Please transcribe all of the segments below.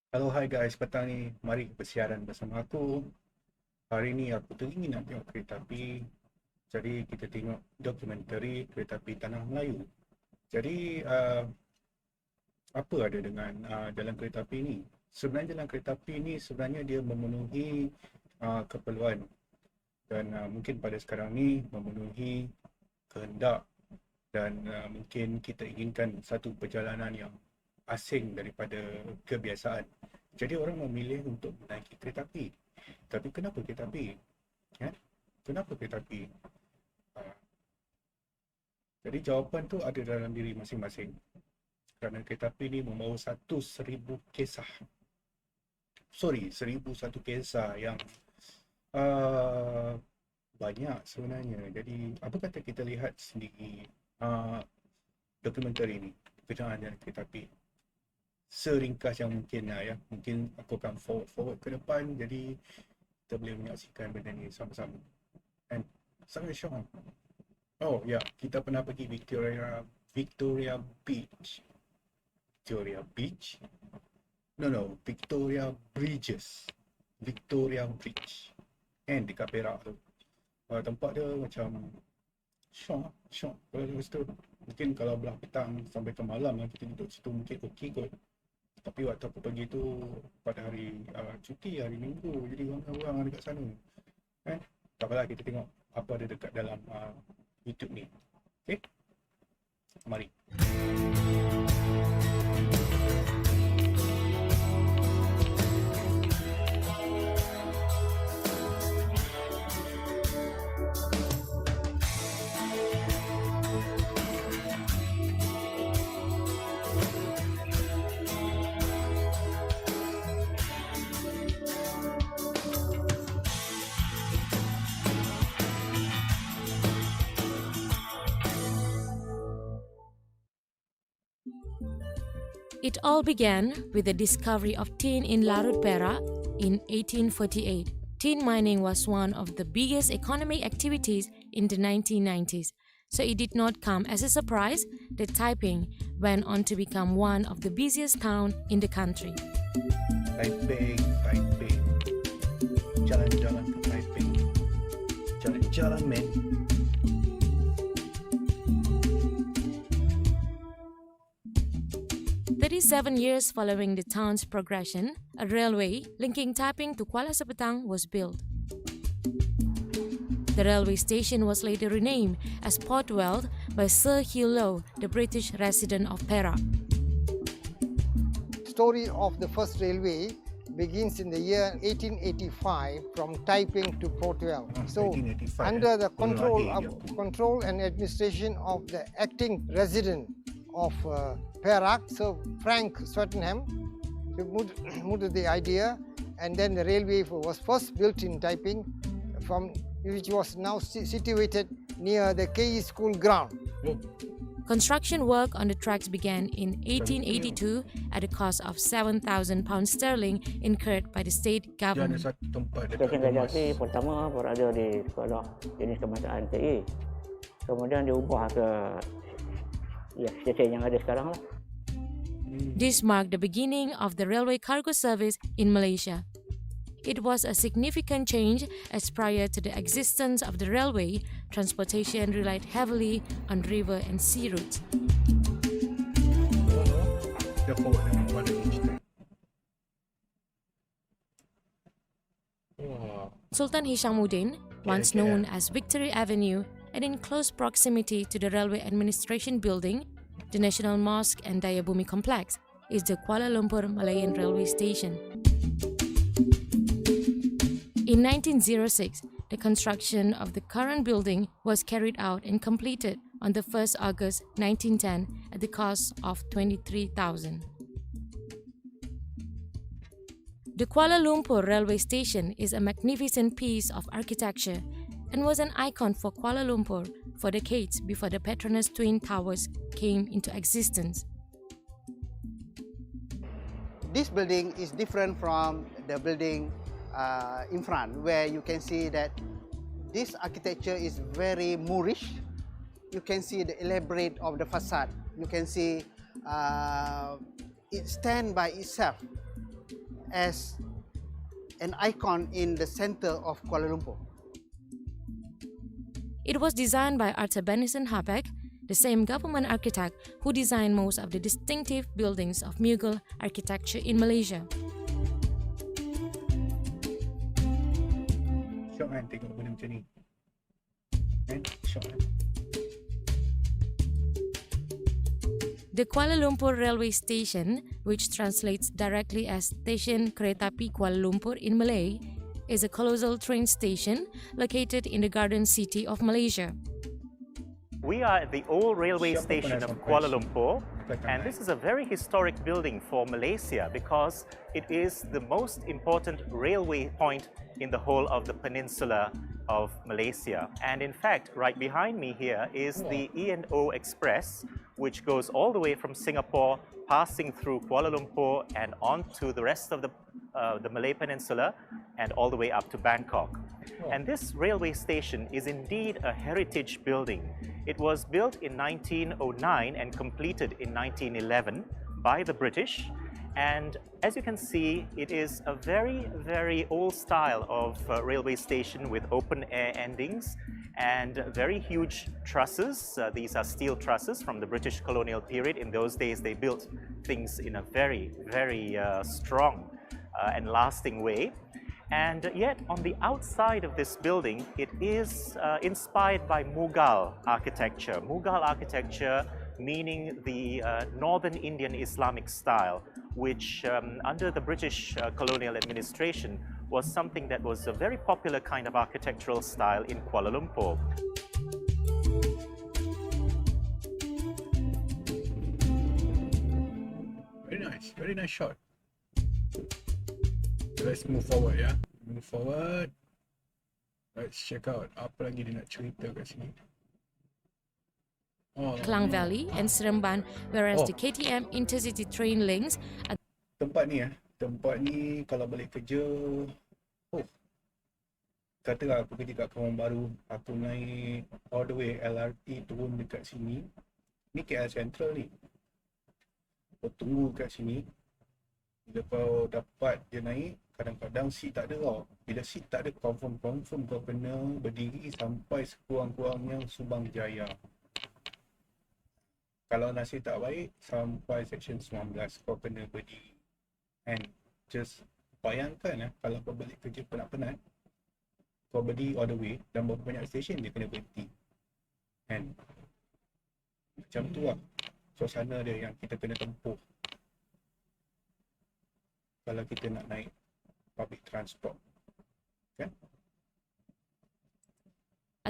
Halo, hai guys, petang ni. Mari bersiaran bersama aku. Hari ni aku teringin nak tengok kereta api. Jadi kita tengok dokumentari kereta api Tanah Melayu. Jadi apa ada dengan jalan kereta api ni? Sebenarnya jalan kereta api ni sebenarnya dia memenuhi keperluan dan mungkin pada sekarang ni memenuhi kehendak dan mungkin kita inginkan satu perjalanan yang asing daripada kebiasaan. Jadi orang memilih untuk menaiki kereta api. Tapi kenapa kereta api? Ya? Kenapa kereta api? Ah, Jadi jawapan tu ada dalam diri masing-masing. Kerana kereta api ni membawa 1,000 kisah. Sorry, 1,001 kisah yang uh, banyak sebenarnya. Jadi apa kata kita lihat sendiri dokumentari ni berkenaan dengan kereta api. Seringkas yang mungkin lah ya. Mungkin aku akan forward ke depan. Jadi kita boleh menyaksikan benda ni sama-sama. And sangat syok. Oh ya, kita pernah pergi Victoria Beach. Victoria Beach? No, Victoria Bridges. Victoria Bridge. And dekat Perak tu. Tempat dia macam syok. Kalau dekat situ, mungkin kalau belah petang sampai ke malam lah kita duduk situ mungkin okey kot. Tapi waktu aku pergi tu pada hari cuti, hari Minggu. Jadi orang-orang dekat sana. Kan? Tak apalah, kita tengok apa ada dekat dalam YouTube ni. Okay? Mari. It all began with the discovery of tin in Larut, Perak in 1848. Tin mining was one of the biggest economic activities in the 1990s, so it did not come as a surprise that Taiping went on to become one of the busiest towns in the country. Taiping. Jalan-jalan ke Taiping. Jalan-jalan, men. "37 years following the town's progression, a railway linking Taiping to Kuala Sepetang was built. The railway station was later renamed as Port Weld by Sir Hugh Low, the British resident of Perak. The story of the first railway begins in the year 1885 from Taiping to Port Weld. So, 1885, under the Baru control and administration of the acting resident of Perak, Sir Frank Swettenham, he moved to the idea, and then the railway was first built in Taiping, which was now situated near the KE School ground. Construction work on the tracks began in 1882 at a cost of £7,000 sterling incurred by the state Dia ada government. satu tempat dekat Stesen kereta api pertama berada di sekolah jenis kebangsaan TE. Kemudian diubah ke stesen yang ada sekarang lah. This marked the beginning of the railway cargo service in Malaysia. It was a significant change as prior to the existence of the railway, transportation relied heavily on river and sea routes. Dia forward dengan pada digital. Wah. Sultan Hishamuddin, once known as Victory Avenue and in close proximity to the Railway Administration Building, the National Mosque and Dayabumi Complex, is the Kuala Lumpur Malayan Railway Station. In 1906, the construction of the current building was carried out and completed on the 1st August 1910 at the cost of 23,000. The Kuala Lumpur Railway Station is a magnificent piece of architecture and was an icon for Kuala Lumpur for decades before the Petronas Twin Towers came into existence. This building is different from the building in front, where you can see that this architecture is very Moorish. You can see the elaborate of the facade. You can see it stand by itself. as an icon in the center of Kuala Lumpur. It was designed by Arthur Benison Hapek, the same government architect who designed most of the distinctive buildings of Mughal architecture in Malaysia. Syok kan tengok benda macam ni. Syok kan. The Kuala Lumpur Railway Station, which translates directly as Station Kereta Api Kuala Lumpur in Malay, is a colossal train station located in the Garden City of Malaysia. We are at the old railway station of Kuala Lumpur, and this is a very historic building for Malaysia because it is the most important railway point in the whole of the peninsula of Malaysia. And in fact, right behind me here is the E&O Express, which goes all the way from Singapore, passing through Kuala Lumpur and on to the rest of the Malay Peninsula and all the way up to Bangkok. And this railway station is indeed a heritage building. It was built in 1909 and completed in 1911 by the British. And as you can see, it is a very, very old style of railway station with open air endings and very huge trusses. These are steel trusses from the British colonial period. In those days, they built things in a very, very strong and lasting way. And yet, on the outside of this building, it is inspired by Mughal architecture. Mughal architecture meaning the Northern Indian Islamic style, which under the British colonial administration was something that was a very popular kind of architectural style in Kuala Lumpur. Very nice shot. Let's move forward ya. Move forward. Let's check out apa lagi dia nak cerita kat sini. Klang Valley and Seremban, whereas the KTM intercity train links are Tempat ni kalau balik kerja, katalah aku kerja kat Kampung Baru, aku naik all the way LRT turun dekat sini. Ni KL Central ni. Kau tunggu kat sini. Bila kau dapat dia naik, kadang-kadang seat tak ada tau. Bila seat tak ada, confirm kau kena berdiri sampai sekurang-kurangnya Subang Jaya. Kalau nasib tak baik, sampai section 19 kau kena berdiri. And just bayangkan kalau kau balik kerja penat-penat, kau berdiri all the way dan berapa banyak station dia kena berhenti. And macam tu lah suasana dia yang kita kena tempuh kalau kita nak naik public transport. Okay?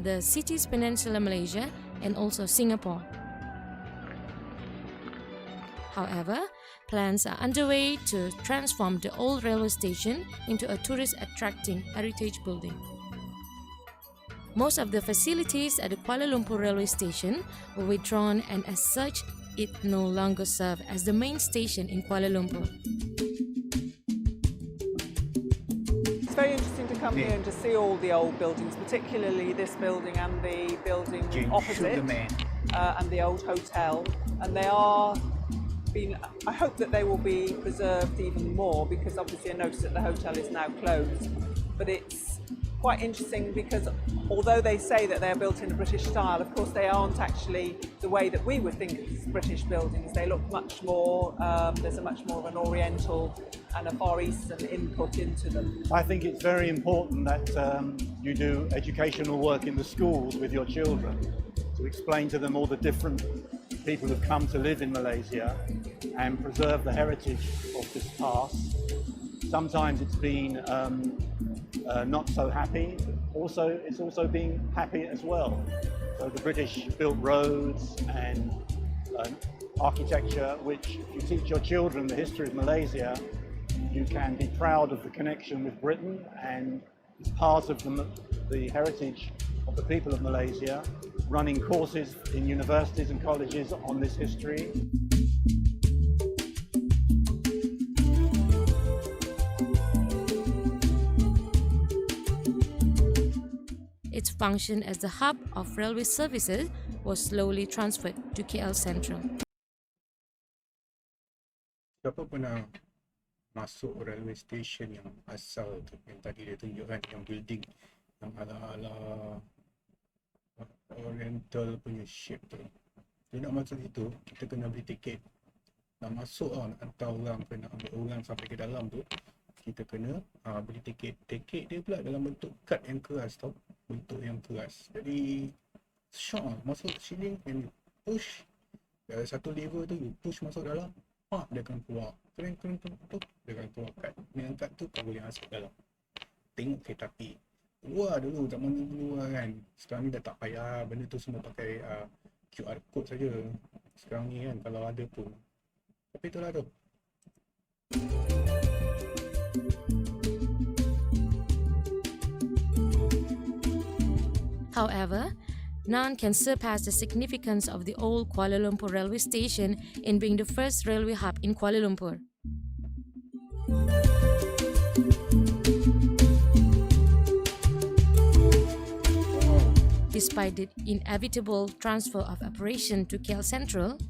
the cities Peninsula Malaysia and also Singapore. However, plans are underway to transform the old railway station into a tourist-attracting heritage building. Most of the facilities at the Kuala Lumpur railway station were withdrawn, and as such, it no longer serves as the main station in Kuala Lumpur. It's very interesting to come here and to see all the old buildings, particularly this building and the building opposite, and the old hotel. And they are I hope that they will be preserved even more, because obviously I noticed that the hotel is now closed. But it's quite interesting because although they say that they're built in a British style, of course they aren't actually the way that we would think of British buildings. They look much more, there's a much more of an Oriental and a Far Eastern input into them. I think it's very important that you do educational work in the schools with your children to explain to them all the different people who've come to live in Malaysia and preserve the heritage of this past. Sometimes it's been not so happy. It's also been happy as well. So the British built roads and architecture, which if you teach your children the history of Malaysia, you can be proud of the connection with Britain, and it's part of the heritage of the people of Malaysia, running courses in universities and colleges on this history. Its function as the hub of railway services was slowly transferred to KL Central. Siapa pernah masuk railway station yang asal tu, yang tadi dia tunjukkan, yang building yang ala-ala oriental punya shape tu. Dia nak masuk situ, kita kena beli tiket. Nak masuk nak hantar orang ke, nak ambil orang sampai ke dalam tu, kita kena beli tiket. Tiket dia pula dalam bentuk kad yang keras tau, bentuk yang keras. Jadi shock masuk sini and push satu lever tu, you push masuk dalam, dia akan keluar kering tu, dia akan keluar kad. Dengan kad tu kau boleh masuk dalam. Tengok kereta api keluar dulu, zaman dulu kan. Sekarang ni dah tak payah, benda tu semua pakai QR code saja sekarang ni kan, kalau ada pun. Tapi itulah tu. However, none can surpass the significance of the old Kuala Lumpur railway station in being the first railway hub in Kuala Lumpur. Despite the inevitable transfer of operation to KL Central,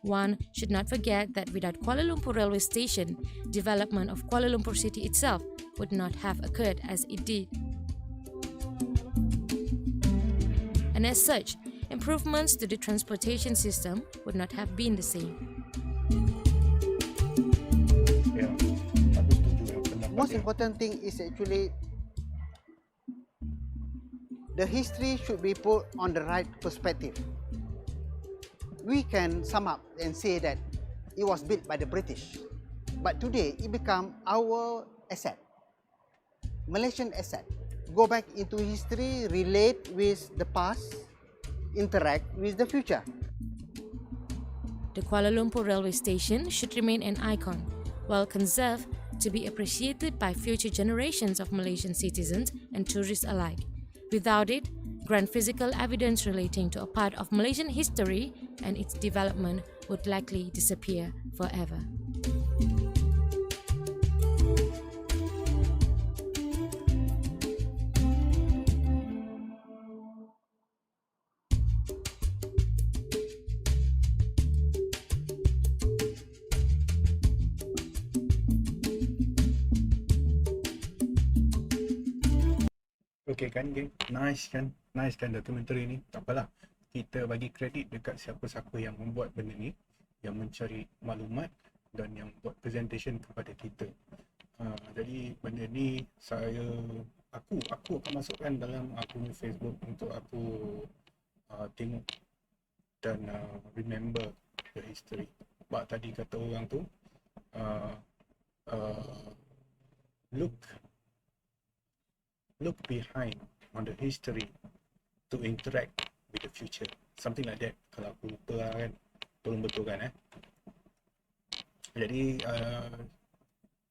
one should not forget that without Kuala Lumpur railway station, development of Kuala Lumpur city itself would not have occurred as it did. And as such, improvements to the transportation system would not have been the same. Ya, aku setuju dengan pendapat Most dia. important thing is actually the history should be put on the right perspective. We can sum up and say that it was built by the British, but today it become our asset, Malaysian asset. Go back into history, relate with the past, interact with the future. The Kuala Lumpur railway station should remain an icon, well conserved to be appreciated by future generations of Malaysian citizens and tourists alike. Without it, grand physical evidence relating to a part of Malaysian history and its development would likely disappear forever. Okay kan geng? Nice kan dokumentari ni. Tak apalah, kita bagi kredit dekat siapa-siapa yang membuat benda ni, yang mencari maklumat dan yang buat presentation kepada kita. Jadi benda ni aku akan masukkan dalam aku punya Facebook untuk aku tengok dan remember the history. Sebab tadi kata orang tu look behind on the history to interact with the future. Something like that. Kalau aku lupa lah kan, tolong betulkan Jadi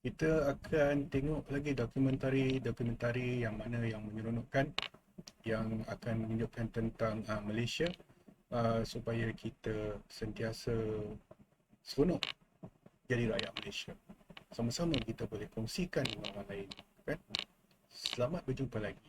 kita akan tengok lagi dokumentari yang mana yang menyeronokkan, yang akan menunjukkan tentang Malaysia, supaya kita sentiasa seronok jadi rakyat Malaysia. Sama-sama kita boleh kongsikan dengan orang lain kan. Selamat berjumpa lagi.